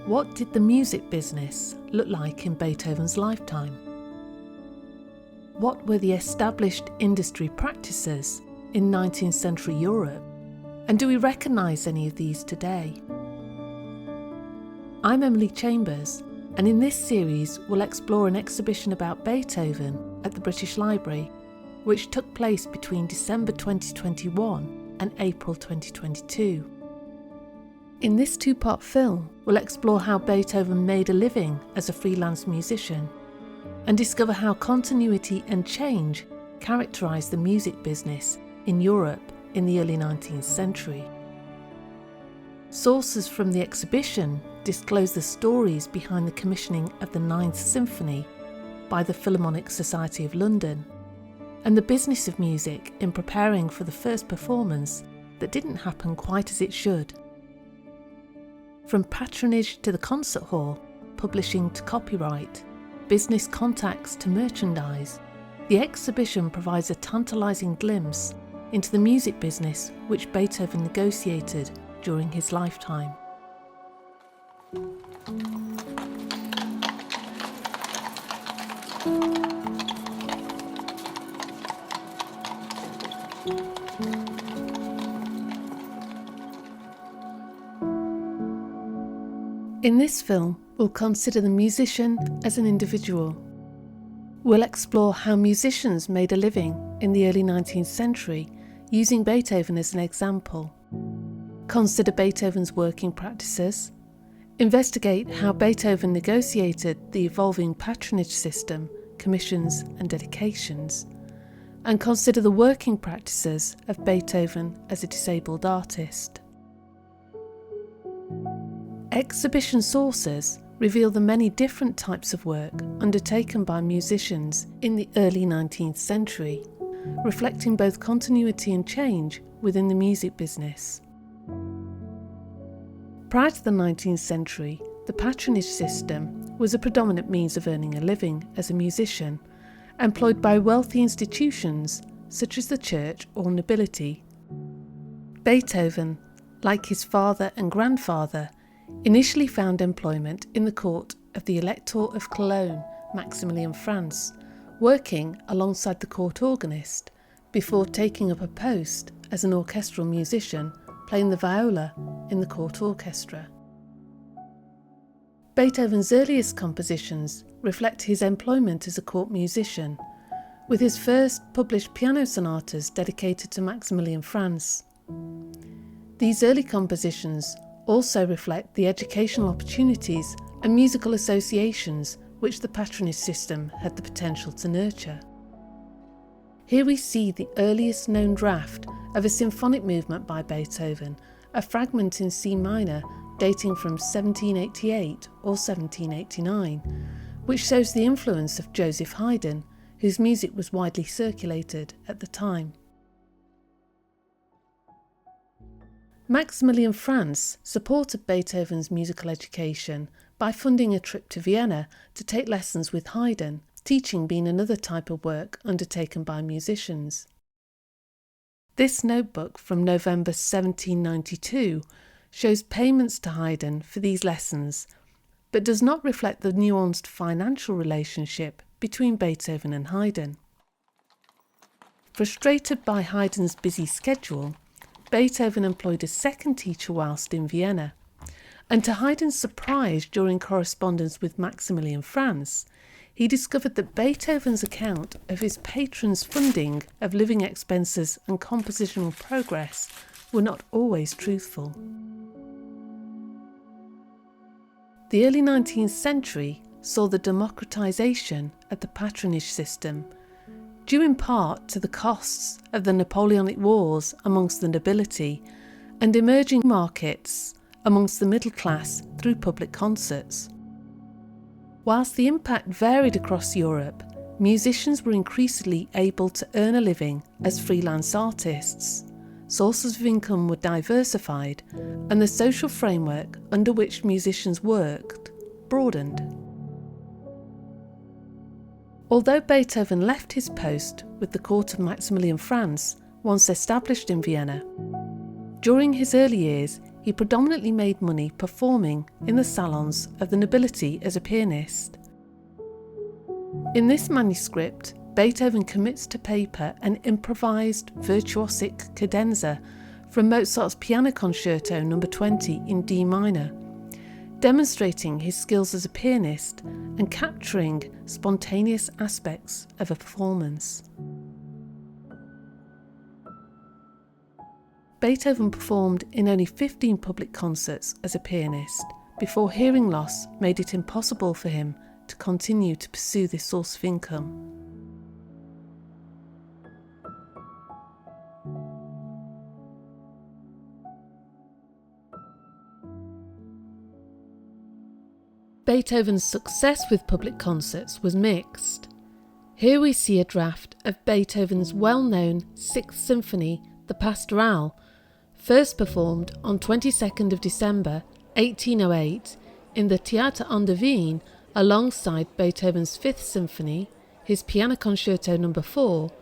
What did the music business look like in Beethoven's lifetime? What were the established industry practices in 19th century Europe? And do we recognise any of these today? I'm Emily Chambers, and in this series we'll explore an exhibition about Beethoven at the British Library, which took place between December 2021 and April 2022. In this two-part film, we'll explore how Beethoven made a living as a freelance musician and discover how continuity and change characterised the music business in Europe in the early 19th century. Sources from the exhibition disclose the stories behind the commissioning of the Ninth Symphony by the Philharmonic Society of London and the business of music in preparing for the first performance that didn't happen quite as it should. From patronage to the concert hall, publishing to copyright, business contacts to merchandise, the exhibition provides a tantalising glimpse into the music business which Beethoven negotiated during his lifetime. In this film, we'll consider the musician as an individual. We'll explore how musicians made a living in the early 19th century, using Beethoven as an example. Consider Beethoven's working practices. Investigate how Beethoven negotiated the evolving patronage system, commissions and dedications. And consider the working practices of Beethoven as a disabled artist. Exhibition sources reveal the many different types of work undertaken by musicians in the early 19th century, reflecting both continuity and change within the music business. Prior to the 19th century, the patronage system was a predominant means of earning a living as a musician, employed by wealthy institutions such as the church or nobility. Beethoven, like his father and grandfather, initially found employment in the court of the Elector of Cologne, Maximilian France, working alongside the court organist, before taking up a post as an orchestral musician, playing the viola in the court orchestra. Beethoven's earliest compositions reflect his employment as a court musician, with his first published piano sonatas dedicated to Maximilian France. These early compositions also reflect the educational opportunities and musical associations which the patronage system had the potential to nurture. Here we see the earliest known draft of a symphonic movement by Beethoven, a fragment in C minor dating from 1788 or 1789, which shows the influence of Joseph Haydn, whose music was widely circulated at the time. Maximilian France supported Beethoven's musical education by funding a trip to Vienna to take lessons with Haydn, teaching being another type of work undertaken by musicians. This notebook from November 1792 shows payments to Haydn for these lessons, but does not reflect the nuanced financial relationship between Beethoven and Haydn. Frustrated by Haydn's busy schedule, Beethoven employed a second teacher whilst in Vienna, and to Haydn's surprise during correspondence with Maximilian France, he discovered that Beethoven's account of his patron's funding of living expenses and compositional progress were not always truthful. The early 19th century saw the democratisation of the patronage system, due in part to the costs of the Napoleonic Wars amongst the nobility and emerging markets amongst the middle class through public concerts. Whilst the impact varied across Europe, musicians were increasingly able to earn a living as freelance artists. Sources of income were diversified, and the social framework under which musicians worked broadened. Although Beethoven left his post with the court of Maximilian Franz once established in Vienna, during his early years he predominantly made money performing in the salons of the nobility as a pianist. In this manuscript, Beethoven commits to paper an improvised virtuosic cadenza from Mozart's Piano Concerto No. 20 in D minor, demonstrating his skills as a pianist and capturing spontaneous aspects of a performance. Beethoven performed in only 15 public concerts as a pianist before hearing loss made it impossible for him to continue to pursue this source of income. Beethoven's success with public concerts was mixed. Here we see a draft of Beethoven's well-known Sixth Symphony, the Pastorale, first performed on 22nd of December 1808 in the Theater an der Wien alongside Beethoven's Fifth Symphony, his Piano Concerto No. 4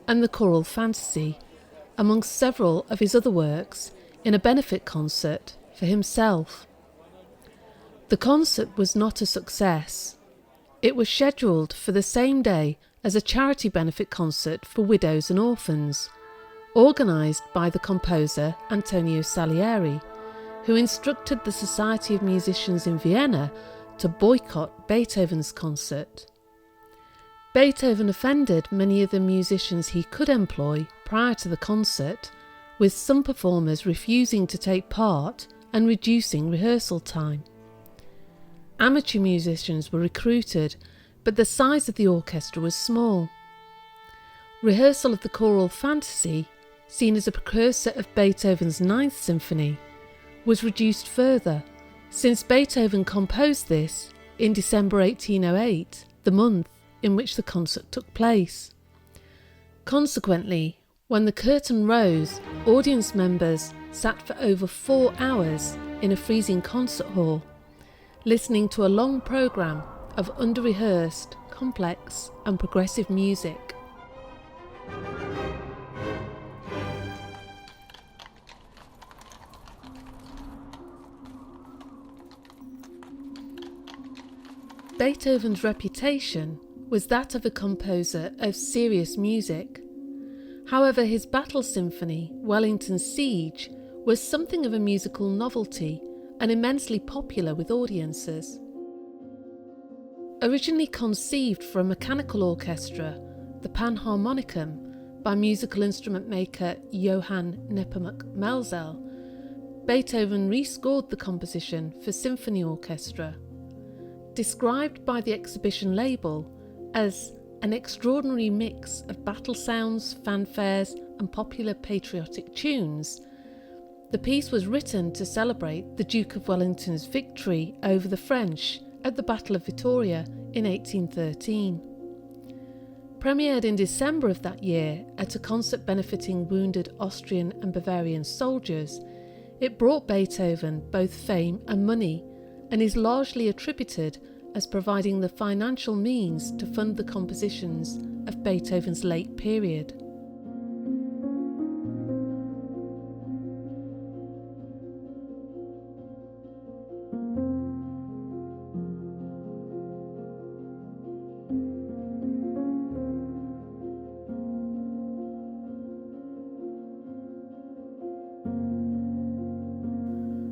and the Choral Fantasy, amongst several of his other works, in a benefit concert for himself. The concert was not a success. It was scheduled for the same day as a charity benefit concert for widows and orphans, organised by the composer Antonio Salieri, who instructed the Society of Musicians in Vienna to boycott Beethoven's concert. Beethoven offended many of the musicians he could employ prior to the concert, with some performers refusing to take part and reducing rehearsal time. Amateur musicians were recruited, but the size of the orchestra was small. Rehearsal of the Choral Fantasy, seen as a precursor of Beethoven's Ninth Symphony, was reduced further, since Beethoven composed this in December 1808, the month in which the concert took place. Consequently, when the curtain rose, audience members sat for over 4 hours in a freezing concert hall, listening to a long programme of under-rehearsed, complex and progressive music. Beethoven's reputation was that of a composer of serious music. However, his Battle Symphony, Wellington's Siege, was something of a musical novelty and immensely popular with audiences. Originally conceived for a mechanical orchestra, the Panharmonicum, by musical instrument maker Johann Nepomuk Melzel, Beethoven rescored the composition for symphony orchestra. Described by the exhibition label as an extraordinary mix of battle sounds, fanfares and popular patriotic tunes, the piece was written to celebrate the Duke of Wellington's victory over the French at the Battle of Vittoria in 1813. Premiered in December of that year at a concert benefiting wounded Austrian and Bavarian soldiers, it brought Beethoven both fame and money, and is largely attributed as providing the financial means to fund the compositions of Beethoven's late period.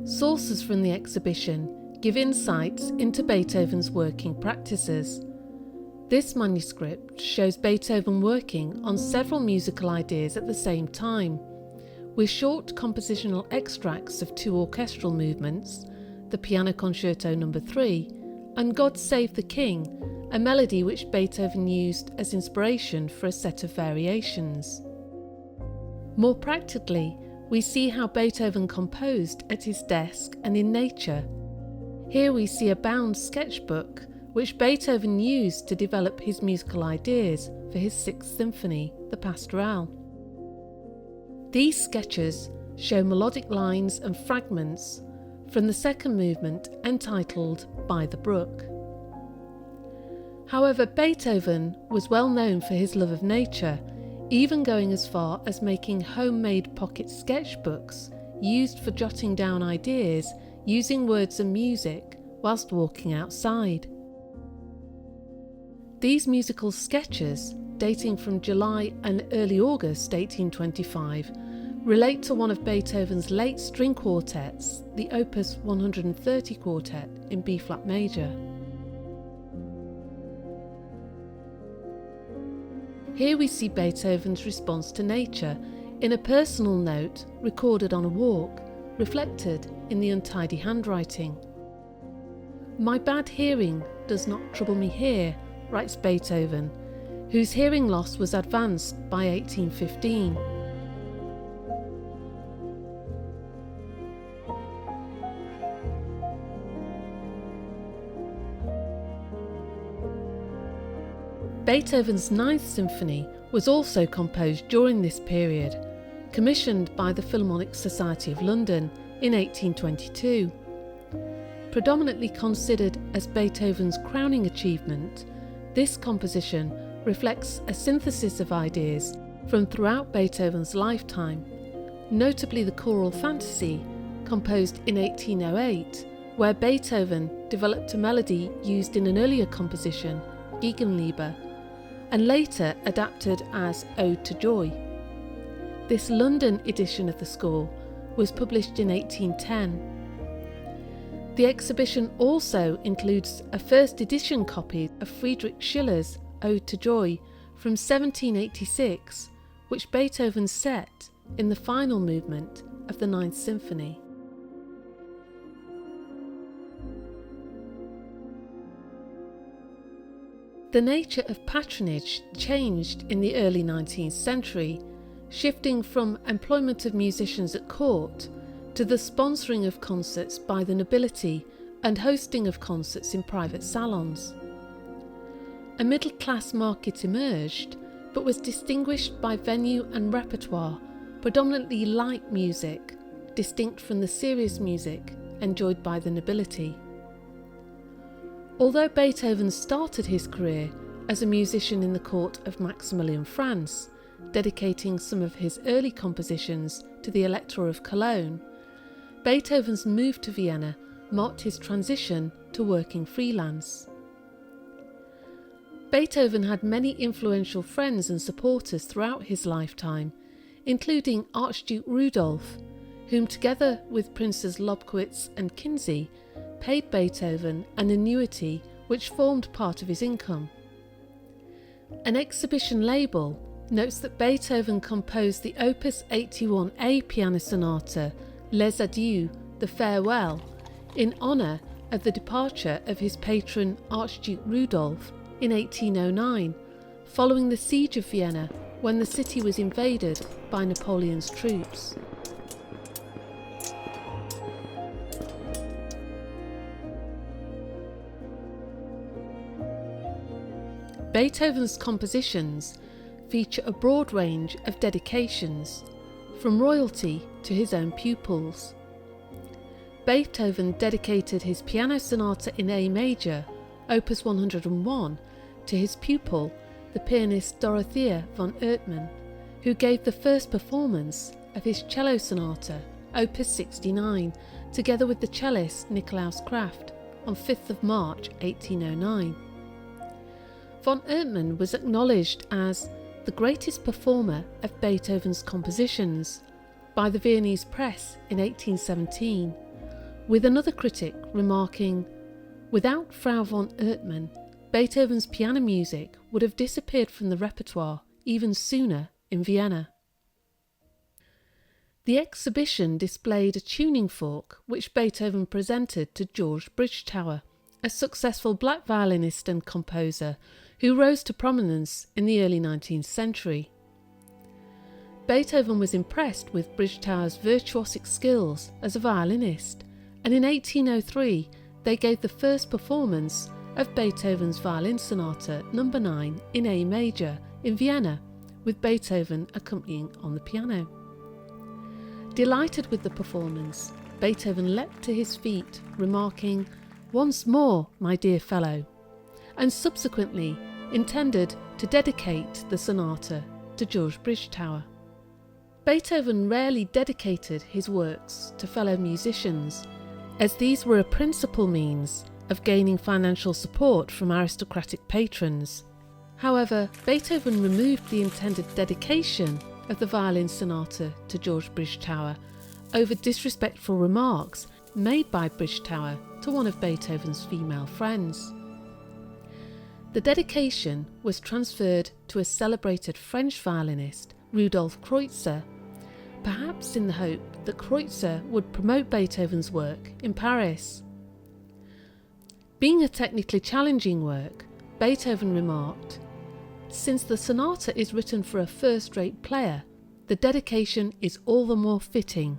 Sources from the exhibition give insights into Beethoven's working practices. This manuscript shows Beethoven working on several musical ideas at the same time, with short compositional extracts of 2 orchestral movements, the Piano Concerto No. 3 and God Save the King, a melody which Beethoven used as inspiration for a set of variations. More practically, we see how Beethoven composed at his desk and in nature. Here we see a bound sketchbook which Beethoven used to develop his musical ideas for his Sixth Symphony, the Pastorale. These sketches show melodic lines and fragments from the second movement entitled By the Brook. However, Beethoven was well known for his love of nature, even going as far as making homemade pocket sketchbooks used for jotting down ideas using words and music whilst walking outside. These musical sketches, dating from July and early August 1825, relate to one of Beethoven's late string quartets, the Opus 130 Quartet in B-flat major. Here we see Beethoven's response to nature in a personal note recorded on a walk, reflected in the untidy handwriting. "My bad hearing does not trouble me here," writes Beethoven, whose hearing loss was advanced by 1815. Beethoven's Ninth Symphony was also composed during this period, commissioned by the Philharmonic Society of London in 1822. Predominantly considered as Beethoven's crowning achievement, this composition reflects a synthesis of ideas from throughout Beethoven's lifetime, notably the choral fantasy, composed in 1808, where Beethoven developed a melody used in an earlier composition, Gegenliebe, and later adapted as Ode to Joy. This London edition of the score was published in 1810. The exhibition also includes a first edition copy of Friedrich Schiller's Ode to Joy from 1786, which Beethoven set in the final movement of the Ninth Symphony. The nature of patronage changed in the early 19th century, shifting from employment of musicians at court to the sponsoring of concerts by the nobility and hosting of concerts in private salons. A middle-class market emerged, but was distinguished by venue and repertoire, predominantly light music, distinct from the serious music enjoyed by the nobility. Although Beethoven started his career as a musician in the court of Maximilian France, dedicating some of his early compositions to the Elector of Cologne, Beethoven's move to Vienna marked his transition to working freelance. Beethoven had many influential friends and supporters throughout his lifetime, including Archduke Rudolf, whom together with Princes Lobkowitz and Kinsey paid Beethoven an annuity which formed part of his income. An exhibition label notes that Beethoven composed the Opus 81A piano sonata Les Adieux, the Farewell, in honour of the departure of his patron Archduke Rudolf in 1809, following the siege of Vienna when the city was invaded by Napoleon's troops. Beethoven's compositions feature a broad range of dedications, from royalty to his own pupils. Beethoven dedicated his piano sonata in A major, Opus 101, to his pupil, the pianist Dorothea von Ertmann, who gave the first performance of his cello sonata, Opus 69, together with the cellist Nikolaus Kraft, on 5th of March 1809. Von Ertmann was acknowledged as the greatest performer of Beethoven's compositions by the Viennese press in 1817, with another critic remarking, "Without Frau von Ertmann, Beethoven's piano music would have disappeared from the repertoire even sooner in Vienna." The exhibition displayed a tuning fork which Beethoven presented to George Bridgetower, a successful black violinist and composer who rose to prominence in the early 19th century. Beethoven was impressed with Bridgetower's virtuosic skills as a violinist, and in 1803 they gave the first performance of Beethoven's Violin Sonata No. 9 in A major in Vienna, with Beethoven accompanying on the piano. Delighted with the performance, Beethoven leapt to his feet, remarking, "Once more, my dear fellow," and subsequently intended to dedicate the sonata to George Bridgetower. Beethoven rarely dedicated his works to fellow musicians, as these were a principal means of gaining financial support from aristocratic patrons. However, Beethoven removed the intended dedication of the violin sonata to George Bridgetower over disrespectful remarks made by Bridgetower to one of Beethoven's female friends. The dedication was transferred to a celebrated French violinist, Rudolf Kreutzer, perhaps in the hope that Kreutzer would promote Beethoven's work in Paris. Being a technically challenging work, Beethoven remarked, "Since the sonata is written for a first-rate player, the dedication is all the more fitting."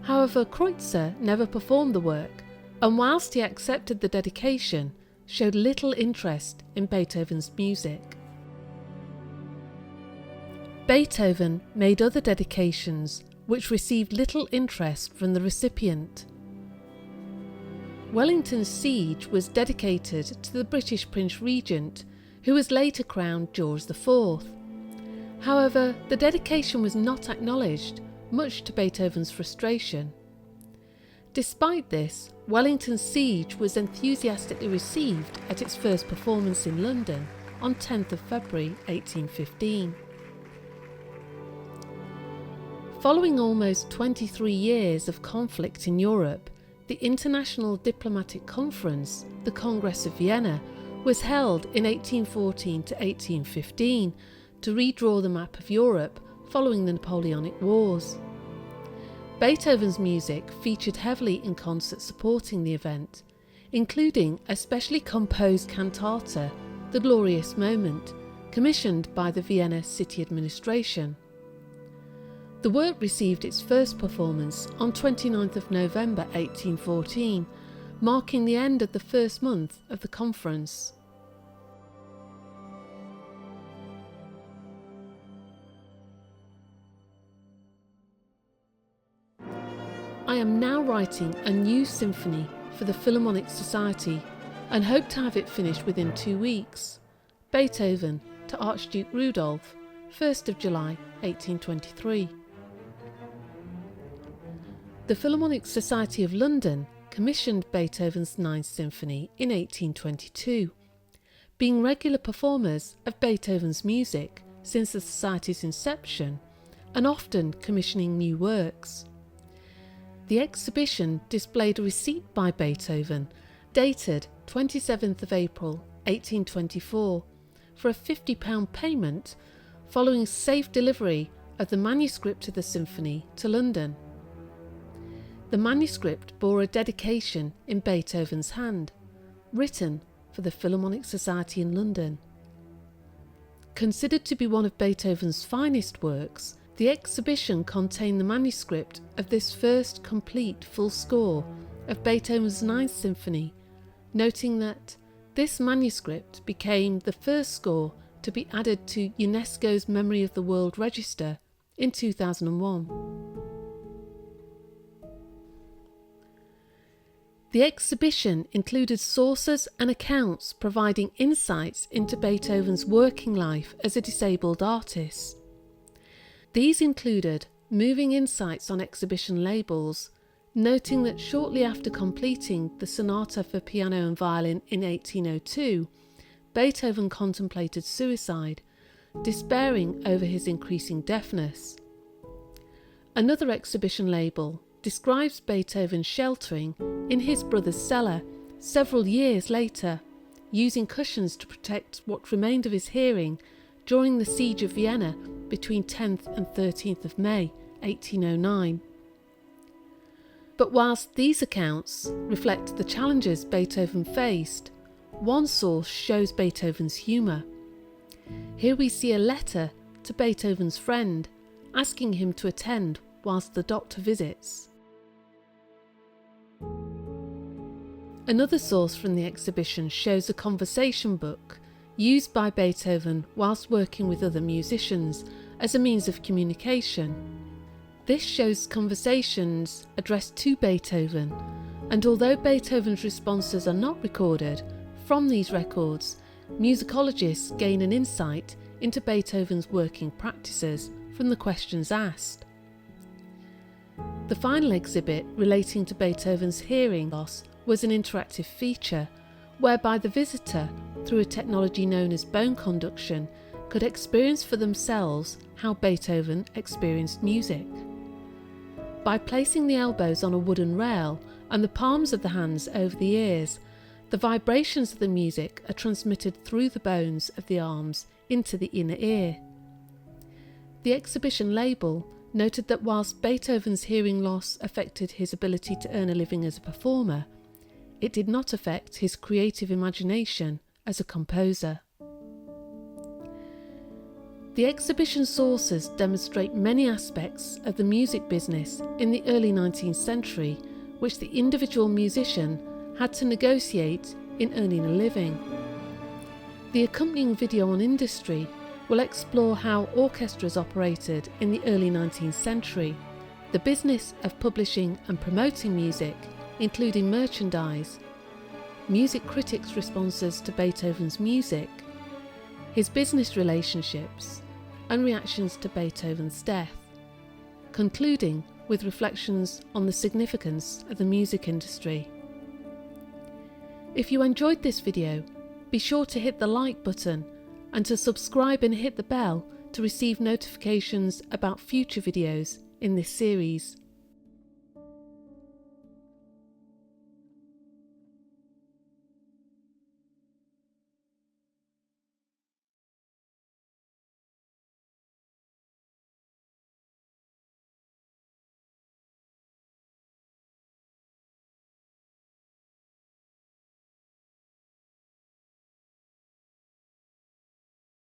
However, Kreutzer never performed the work, and whilst he accepted the dedication, showed little interest in Beethoven's music. Beethoven made other dedications which received little interest from the recipient. Wellington's Siege was dedicated to the British Prince Regent, who was later crowned George IV. However, the dedication was not acknowledged, much to Beethoven's frustration. Despite this, Wellington's Siege was enthusiastically received at its first performance in London on 10th of February 1815. Following almost 23 years of conflict in Europe, the International Diplomatic Conference, the Congress of Vienna, was held in 1814 to 1815 to redraw the map of Europe following the Napoleonic Wars. Beethoven's music featured heavily in concerts supporting the event, including a specially composed cantata, The Glorious Moment, commissioned by the Vienna City Administration. The work received its first performance on 29th of November 1814, marking the end of the first month of the conference. I am now writing a new symphony for the Philharmonic Society and hope to have it finished within 2 weeks. Beethoven to Archduke Rudolf, 1st of July 1823. The Philharmonic Society of London commissioned Beethoven's Ninth Symphony in 1822, being regular performers of Beethoven's music since the Society's inception, and often commissioning new works. The exhibition displayed a receipt by Beethoven, dated 27th of April 1824, for a £50 payment, following safe delivery of the manuscript of the symphony to London. The manuscript bore a dedication in Beethoven's hand, written for the Philharmonic Society in London. Considered to be one of Beethoven's finest works, the exhibition contained the manuscript of this first complete full score of Beethoven's Ninth Symphony, noting that this manuscript became the first score to be added to UNESCO's Memory of the World Register in 2001. The exhibition included sources and accounts providing insights into Beethoven's working life as a disabled artist. These included moving insights on exhibition labels, noting that shortly after completing the Sonata for Piano and Violin in 1802, Beethoven contemplated suicide, despairing over his increasing deafness. Another exhibition label describes Beethoven sheltering in his brother's cellar several years later, using cushions to protect what remained of his hearing during the Siege of Vienna between 10th and 13th of May 1809. But whilst these accounts reflect the challenges Beethoven faced, one source shows Beethoven's humour. Here we see a letter to Beethoven's friend asking him to attend whilst the doctor visits. Another source from the exhibition shows a conversation book used by Beethoven whilst working with other musicians as a means of communication. This shows conversations addressed to Beethoven, and although Beethoven's responses are not recorded, from these records, musicologists gain an insight into Beethoven's working practices from the questions asked. The final exhibit relating to Beethoven's hearing loss was an interactive feature whereby the visitor, through a technology known as bone conduction, could experience for themselves how Beethoven experienced music. By placing the elbows on a wooden rail and the palms of the hands over the ears, the vibrations of the music are transmitted through the bones of the arms into the inner ear. The exhibition label noted that whilst Beethoven's hearing loss affected his ability to earn a living as a performer, it did not affect his creative imagination as a composer. The exhibition sources demonstrate many aspects of the music business in the early 19th century which the individual musician had to negotiate in earning a living. The accompanying video on industry will explore how orchestras operated in the early 19th century, the business of publishing and promoting music, including merchandise, music critics' responses to Beethoven's music, his business relationships, and reactions to Beethoven's death, concluding with reflections on the significance of the music industry. If you enjoyed this video, be sure to hit the like button and to subscribe and hit the bell to receive notifications about future videos in this series.